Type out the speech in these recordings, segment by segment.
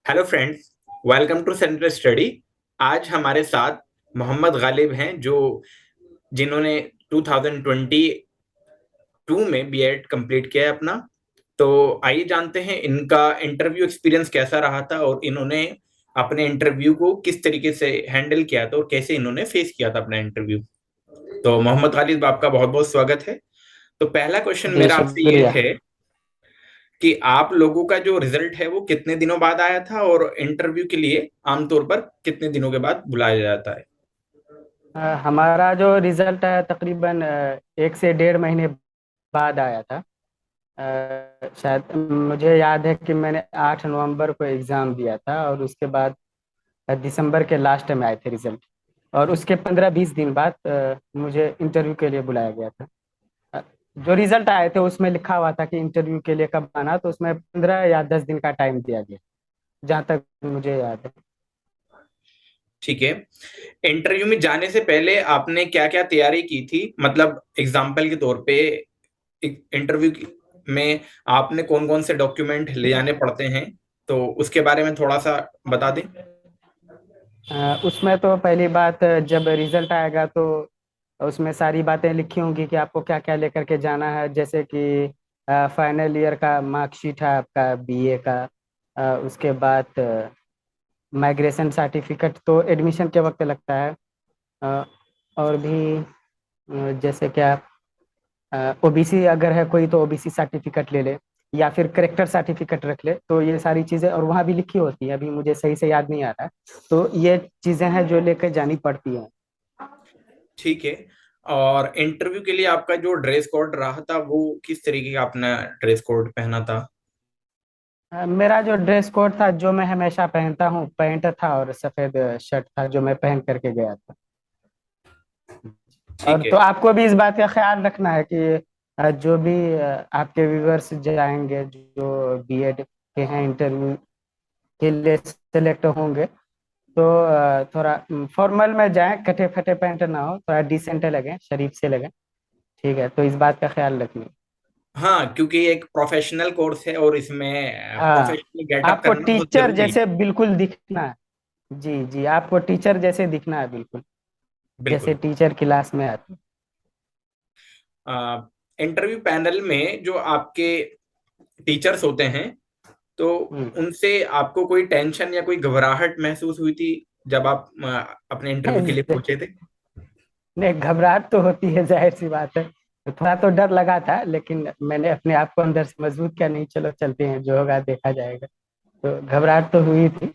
Hello friends, welcome to Central Study. आज हमारे साथ मोहम्मद गालिब हैं जो जिन्होंने 2022 में बीएड कंप्लीट किया है अपना। तो आइए जानते हैं इनका इंटरव्यू एक्सपीरियंस कैसा रहा था और इन्होंने अपने इंटरव्यू को किस तरीके से हैंडल किया था और कैसे इन्होंने फेस किया था अपना इंटरव्यू। तो मोहम्मद गालिब, आपका बहुत बहुत स्वागत है। तो पहला क्वेश्चन जी मेरा आपसे ये शुक्रिया। है कि आप लोगों का जो रिजल्ट है वो कितने दिनों बाद आया था और इंटरव्यू के लिए आमतौर पर कितने दिनों के बाद बुलाया जाता है। हमारा जो रिजल्ट है तकरीबन 1 से 1.5 महीने बाद आया था। शायद मुझे याद है कि मैंने 8 नवंबर को एग्ज़ाम दिया था और उसके बाद दिसंबर के लास्ट में आए थे रिजल्ट। और उसके 15-20 दिन बाद मुझे इंटरव्यू के लिए बुलाया गया था। अ, जो रिजल्ट आए थे उसमें लिखा हुआ था कि इंटरव्यू के लिए कब आना, तो उसमें 15 या 10 दिन का टाइम दिया गया, जहाँ तक मुझे याद है। ठीक है। इंटरव्यू में जाने से पहले आपने क्या क्या तैयारी की थी, मतलब एग्जाम्पल के तौर पे इंटरव्यू में आपने कौन कौन से डॉक्यूमेंट ले जाने पड़ते हैं, तो उसके बारे में थोड़ा सा बता दें। उसमें तो पहली बात, जब रिजल्ट आएगा तो उसमें सारी बातें लिखी होंगी कि आपको क्या क्या लेकर के जाना है, जैसे कि फाइनल ईयर का मार्कशीट है आपका बीए का। उसके बाद माइग्रेशन सर्टिफिकेट तो एडमिशन के वक्त लगता है। अ, और भी जैसे क्या, ओबीसी अगर है कोई तो ओबीसी सर्टिफिकेट ले ले, या फिर करेक्टर सर्टिफिकेट रख ले। तो ये सारी चीजें और वहाँ भी लिखी होती है, अभी मुझे सही से याद नहीं आ रहा है। तो ये चीजें हैं जो लेकर जानी पड़ती हैं। ठीक है। और इंटरव्यू के लिए आपका जो ड्रेस कोड रहा था वो किस तरीके का आपने ड्रेस कोड पहना था। मेरा जो ड्रेस कोड था, जो मैं हमेशा पहनता हूँ, पैंट था और सफेद शर्ट था जो मैं पहन करके गया था। और ठीक है। तो आपको भी इस बात का ख्याल रखना है कि जो भी आपके व्यूअर्स जाएंगे जो बीएड के हैं, इंटरव्यू के लिए सेलेक्ट होंगे, तो थोड़ा फॉर्मल में जाएं, कटे फटे पैंट ना हो, थोड़ा डिसेंट लगे, शरीफ से लगे। ठीक है, तो इस बात का ख्याल रखिए। हाँ, क्योंकि ये एक प्रोफेशनल कोर्स है और इसमें हाँ, प्रोफेशनल गेटअप आपको करना बहुत टीचर जरूरी है। जैसे बिल्कुल दिखना है। जी जी, आपको टीचर जैसे दिखना है बिल्कुल, जैसे बिल्कुल। टीचर क्लास में आते। इंटरव्यू पैनल में जो आपके टीचर्स होते हैं, तो हम्म। उनसे आपको कोई टेंशन या कोई घबराहट महसूस हुई थी जब आप अपने इंटरव्यू के लिए पहुंचे थे। नहीं, घबराहट तो होती है, जाहिर सी बात है। तो थोड़ा तो डर लगा था, लेकिन मैंने अपने आप को अंदर से मजबूत किया, नहीं चलो चलते हैं, जो होगा देखा जाएगा। तो घबराहट तो हुई थी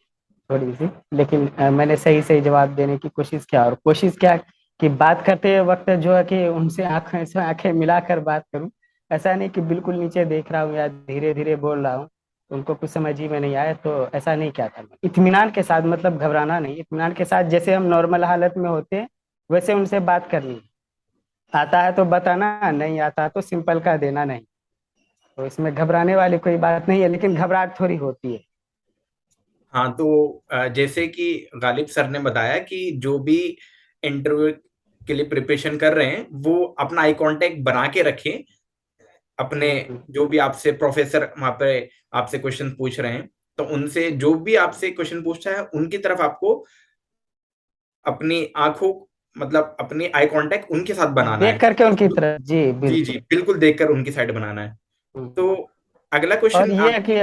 थोड़ी सी, लेकिन मैंने सही सही जवाब देने की कोशिश किया, और कोशिश क्या कि बात करते वक्त जो है कि उनसे आंखें से आंखें मिलाकर बात करूं। ऐसा नहीं कि बिल्कुल नीचे देख रहा हूँ या धीरे धीरे बोल रहा हूँ, उनको कुछ समझ ही में नहीं आया, तो ऐसा नहीं किया था। इत्मीनान के साथ, मतलब घबराना नहीं, इत्मीनान के साथ जैसे हम नॉर्मल हालत में होते हैं वैसे उनसे बात करनी। आता है तो बताना, नहीं आता तो सिंपल का देना नहीं। तो इसमें घबराने वाली कोई बात नहीं है, लेकिन घबराहट थोड़ी होती है। हाँ, तो जैसे कि गालिब सर ने बताया कि जो भी इंटरव्यू के लिए प्रिपरेशन कर रहे हैं वो अपना आई कांटेक्ट बना के रखें अपने। हम्म। जो भी आपसे प्रोफेसर वहां पे आपसे क्वेश्चन पूछ रहे हैं, तो उनसे जो भी आपसे क्वेश्चन पूछता है उनकी तरफ आपको अपनी आंखों, मतलब अपनी आई कांटेक्ट उनके साथ बनाना देख है। करके उनकी तरफ, जी जी जी, बिल्कुल। बिल्कुल देखकर उनकी साइड बनाना है। हम्म। तो अगला और क्वेश्चन ये आप। है कि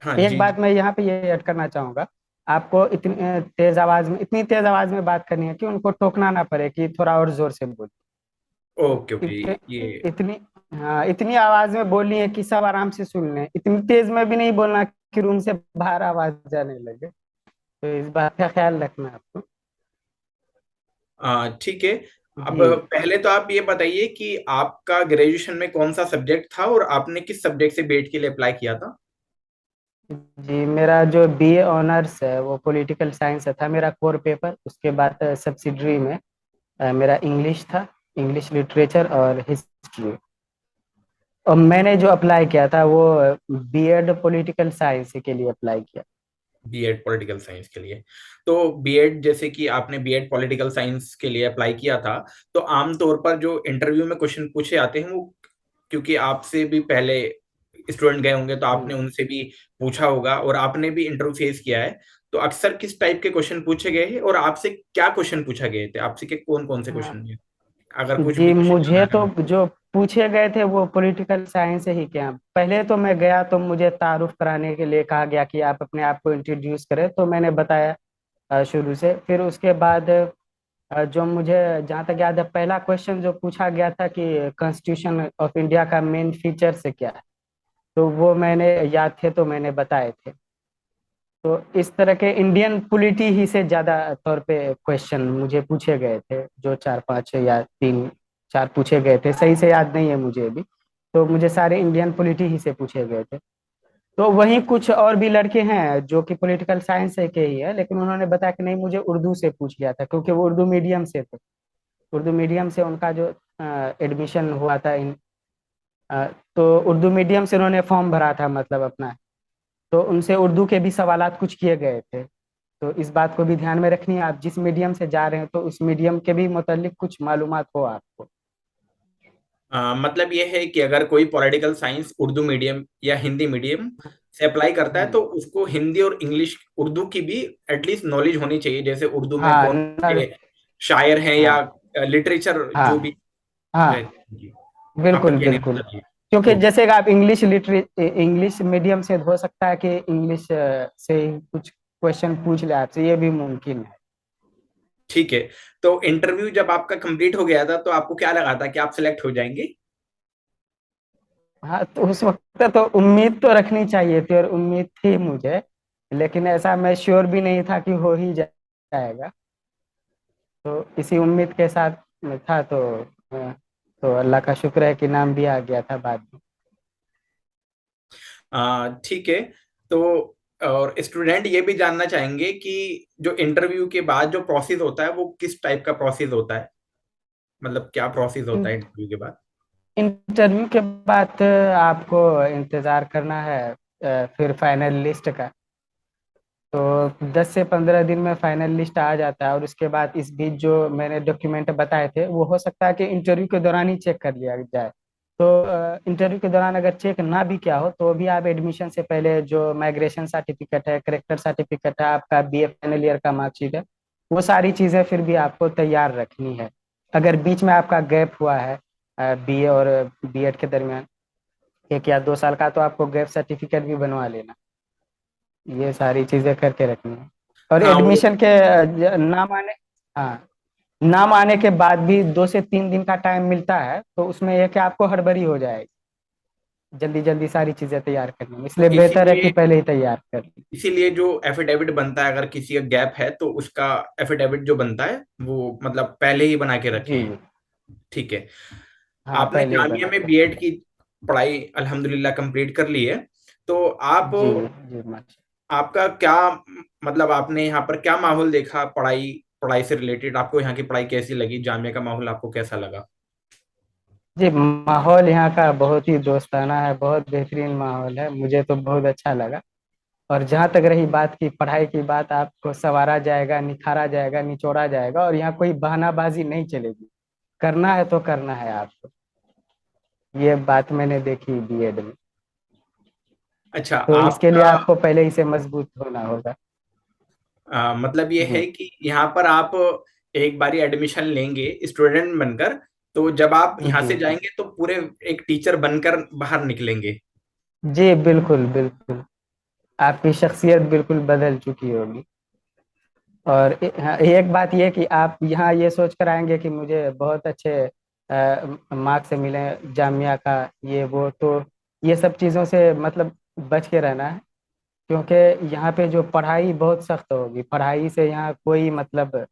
हाँ एक जी बात जी। मैं यहाँ पे ये ऐड करना चाहूंगा। आपको इतनी तेज आवाज में, इतनी तेज आवाज में बात करनी है कि उनको टोकना ना पड़े कि थोड़ा और जोर से बोल। Okay okay. ये इतनी, हाँ, इतनी आवाज में बोलनी है कि सब आराम से सुन लें, इतनी तेज में भी नहीं बोलना कि रूम से बाहर आवाज जाने लगे। तो इस बात का ख्याल रखना है आपको। ठीक है। अब जी पहले तो आप ये बताइए कि आपका ग्रेजुएशन में कौन सा सब्जेक्ट था और आपने किस सब्जेक्ट से बीएड के लिए अप्लाई किया था। जी, मेरा जो बीए ऑनर्स है वो पॉलिटिकल साइंस था, मेरा कोर पेपर। उसके बाद सब्सिडरी में मेरा इंग्लिश था, इंग्लिश लिटरेचर और हिस्ट्री। और मैंने जो अप्लाई किया था वो बीएड पॉलिटिकल साइंस के लिए अप्लाई किया। बीएड पॉलिटिकल साइंस के लिए। तो बीएड, जैसे कि आपने बीएड पॉलिटिकल साइंस के लिए अप्लाई किया था, तो आमतौर पर जो इंटरव्यू में क्वेश्चन पूछे आते हैं वो, क्योंकि आपसे भी पहले स्टूडेंट गए होंगे तो आपने हम्म। उनसे भी पूछा होगा और आपने भी इंटरव्यू फेस किया है, तो अक्सर किस टाइप के क्वेश्चन पूछे गए हैं और आपसे क्या क्वेश्चन पूछा गए थे, आपसे के कौन कौन से हाँ, क्वेश्चन है, अगर कुछ भी जी क्वेश्चन मुझे याद तो है? जो पूछे गए थे वो पॉलिटिकल साइंस से ही क्या। पहले तो मैं गया तो मुझे तारुफ कराने के लिए कहा गया कि आप अपने आप को इंट्रोड्यूस करें, तो मैंने बताया शुरू से। फिर उसके बाद जो मुझे जहाँ तक याद है, पहला क्वेश्चन जो पूछा गया था कि कॉन्स्टिट्यूशन ऑफ इंडिया का मेन फीचर से क्या है, तो वो मैंने याद थे तो मैंने बताए थे। तो इस तरह के इंडियन पॉलिटी ही से ज्यादा तौर पे क्वेश्चन मुझे पूछे गए थे, जो चार पांच या तीन चार पूछे गए थे, सही से याद नहीं है मुझे भी। तो मुझे सारे इंडियन पॉलिटी ही से पूछे गए थे। तो वहीं कुछ और भी लड़के हैं जो कि पॉलिटिकल साइंस से के ही है, लेकिन उन्होंने बताया कि नहीं, मुझे उर्दू से पूछ लिया था, क्योंकि वो उर्दू मीडियम से थे। उर्दू मीडियम से उनका जो एडमिशन हुआ था तो उर्दू मीडियम से उन्होंने फॉर्म भरा था, मतलब अपना। तो उनसे उर्दू के भी सवालात कुछ किए गए थे। तो इस बात को भी ध्यान में रखनी है, आप जिस मीडियम से जा रहे हैं तो उस मीडियम के भी मुतालिक कुछ मालूमात हो आपको। मतलब ये है कि अगर कोई पॉलिटिकल साइंस उर्दू मीडियम या हिंदी मीडियम से अप्लाई करता है हम्म। तो उसको हिंदी और इंग्लिश उर्दू की भी एटलीस्ट नॉलेज होनी चाहिए, जैसे उर्दू में हाँ कौन से शायर हैं या हाँ लिटरेचर जो भी हाँ हाँ, रहते हैं जी। आपका बिल्कुल कहने का बिल्कुल। मतलब ये। क्योंकि ओके। जैसे कि आप इंग्लिश मीडियम से हो सकता है कि इंग्लिश से ही कुछ क्वेश्चन पूछ ले आपसे, ये भी मुमकिन है। ठीक है। तो इंटरव्यू जब आपका कंप्लीट हो गया था तो आपको क्या लगा था कि आप सिलेक्ट हो जाएंगे? हाँ, तो उस वक्त तो उम्मीद तो रखनी चाहिए थी और उम्मीद थी मुझे, लेकिन ऐसा मैं श्योर भी नहीं था कि हो ही जाएगा। तो इसी उम्मीद के साथ में था, तो अल्लाह का शुक्र है कि नाम भी आ गया था बाद में। ठीक है। तो और स्टूडेंट ये भी जानना चाहेंगे कि जो इंटरव्यू के बाद जो प्रोसेस होता है वो किस टाइप का प्रोसेस होता है, मतलब क्या प्रोसेस होता है इंटरव्यू के बाद? इंटरव्यू के बाद आपको इंतजार करना है फिर फाइनल लिस्ट का। तो 10 से 15 दिन में फाइनल लिस्ट आ जाता है, और उसके बाद इस बीच जो मैंने डॉक्यूमेंट बताए थे वो हो सकता है कि इंटरव्यू के दौरान ही चेक कर लिया जाए। तो इंटरव्यू के दौरान अगर चेक ना भी किया हो तो भी आप एडमिशन से पहले जो माइग्रेशन सर्टिफिकेट है, करेक्टर सर्टिफिकेट है, आपका बीए फाइनल ईयर का मार्कशीट है, वो सारी चीज़ें फिर भी आपको तैयार रखनी है। अगर बीच में आपका गैप हुआ है बीए और बीएड के दरमियान 1 या 2 साल का, तो आपको गैप सर्टिफिकेट भी बनवा लेना। ये सारी चीजें करके रखनी है। और हाँ वो। एडमिशन के नाम आने, हाँ, नाम आने के बाद भी 2 से 3 दिन का टाइम मिलता है, तो उसमें यह कि आपको हड़बड़ी हो जाएगी, जल्दी जल्दी सारी चीजें तैयार करनी है, तो इसलिए बेहतर है कि इसीलिए पहले ही तैयार कर ली। इसीलिए जो एफिडेविट बनता है, अगर किसी का गैप है तो उसका एफिडेविट जो बनता है वो मतलब पहले ही बना के जी रखें। जी। ठीक है। हाँ, आपने पहले ही जामिया बना में के रख। बीएड की पढ़ाई अल्हम्दुलिल्लाह कंप्लीट कर ली है, तो आप जी जी माशा। आपका क्या मतलब आपने यहाँ पर क्या माहौल देखा, पढ़ाई पढ़ाई से रिलेटेड आपको यहाँ की पढ़ाई कैसी लगी, जामिया का माहौल आपको कैसा लगा? जी, माहौल यहाँ का बहुत ही दोस्ताना है, बहुत बेहतरीन माहौल है, मुझे तो बहुत अच्छा लगा। और जहाँ तक रही बात की पढ़ाई की बात, आपको संवारा जाएगा, निखारा जाएगा, निचोड़ा जाएगा, और यहाँ कोई बहानाबाजी नहीं चलेगी। करना है तो करना है आपको। ये बात मैंने देखी बीएड में। अच्छा तो इसके लिए आपका आपको पहले ही से मजबूत होना होगा। मतलब ये है जी कि यहाँ पर आप एक बारी एडमिशन लेंगे स्टूडेंट बनकर, तो जब आप यहाँ जी से जाएंगे तो पूरे एक टीचर बनकर बाहर निकलेंगे। जी, बिल्कुल बिल्कुल। आपकी शख्सियत बिल्कुल बदल चुकी होगी। और हाँ, एक बात ये कि आप यहाँ ये सोच कर आएंगे कि मुझे बहुत अच्छे मार्क्स मिले जामिया का, ये वो, तो ये सब चीज़ों से मतलब बच के रहना है। क्योंकि यहाँ पे जो पढ़ाई बहुत सख्त होगी, पढ़ाई से यहाँ कोई मतलब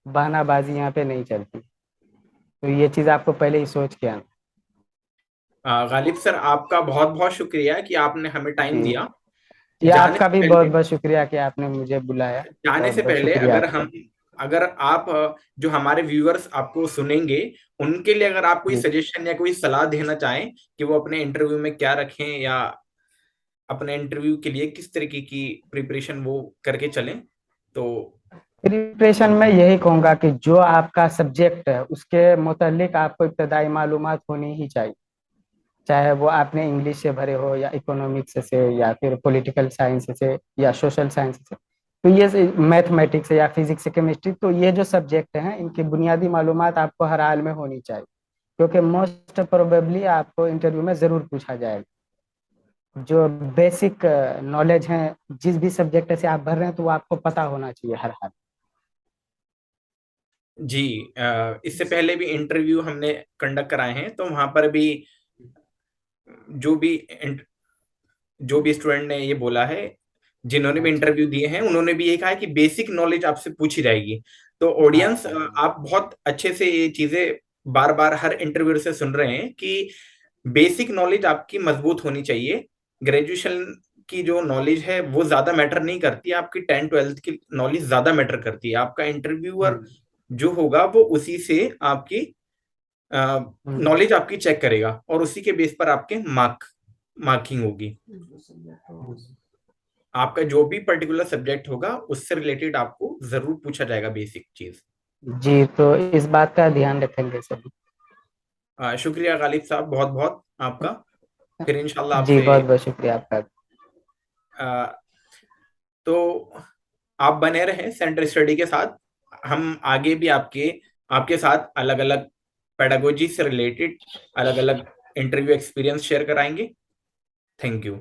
बहानाबाजी यहाँ पे नहीं चलती। तो ये चीज़ आपको पहले ही सोच के आना। गालिब सर, आपका बहुत बहुत शुक्रिया कि आपने हमें टाइम जी दिया। जी, जाने आपका से भी बहुत पहले बहुत शुक्रिया कि आपने मुझे बुलाया। जाने बहुत से बहुत पहले शुक्रिया अगर आपका। हम अगर आप जो हमारे व्यूअर्स आपको सुनेंगे उनके लिए अगर आप कोई जी, सजेशन या कोई सलाह देना चाहें कि वो अपने इंटरव्यू में क्या रखें या अपने इंटरव्यू के लिए किस तरीके की प्रिपरेशन वो करके चलें, तो। प्रिपरेशन में यही कहूँगा कि जो आपका सब्जेक्ट है उसके मुतालिक आपको इब्तदाई मालूमात होनी ही चाहिए। चाहे वो आपने इंग्लिश से भरे हो या इकोनॉमिक्स से या फिर पॉलिटिकल साइंस से या सोशल साइंस से। तो ये मैथमेटिक्स या फिजिक्स केमिस्ट्री, तो ये जो सब्जेक्ट हैं इनकी बुनियादी मालूमात आपको हर हाल में होनी चाहिए, क्योंकि मोस्ट प्रोबेबली आपको इंटरव्यू में जरूर पूछा जाएगा। जो बेसिक नॉलेज है जिस भी सब्जेक्ट से आप भर रहे हैं, तो वो आपको पता होना चाहिए हर हाल। जी, इससे पहले भी इंटरव्यू हमने कंडक्ट कराए हैं, तो वहां पर भी जो भी जो भी स्टूडेंट ने ये बोला है, जिन्होंने भी अच्छा। इंटरव्यू दिए हैं, उन्होंने भी ये कहा है कि बेसिक नॉलेज आपसे पूछी जाएगी। तो ऑडियंस, हाँ। आप बहुत अच्छे से ये चीजें बार बार हर इंटरव्यू से सुन रहे हैं कि बेसिक नॉलेज आपकी मजबूत होनी चाहिए। ग्रेजुएशन की जो नॉलेज है वो ज्यादा मैटर नहीं करती, आपकी 10th 12th की नॉलेज ज्यादा मैटर करती है। आपका इंटरव्यूअर हम्म। जो होगा वो उसी से आपकी हम्म। नॉलेज आपकी चेक करेगा, और उसी के बेस पर आपके मार्किंग होगी। आपका जो भी पर्टिकुलर सब्जेक्ट होगा उससे रिलेटेड आपको जरूर पूछा जाएगा बेसिक चीज। जी, तो इस बात का ध्यान रखेंगे सभी। शुक्रिया गालिब साहब, बहुत बहुत आपका। फिर इंशाल्लाह जी, आपसे बहुत बहुत शुक्रिया आपका। अ, तो आप बने रहें सेंटर स्टडी के साथ। हम आगे भी आपके आपके साथ अलग अलग पेडागोजी से रिलेटेड अलग अलग इंटरव्यू एक्सपीरियंस शेयर कराएंगे। Thank you.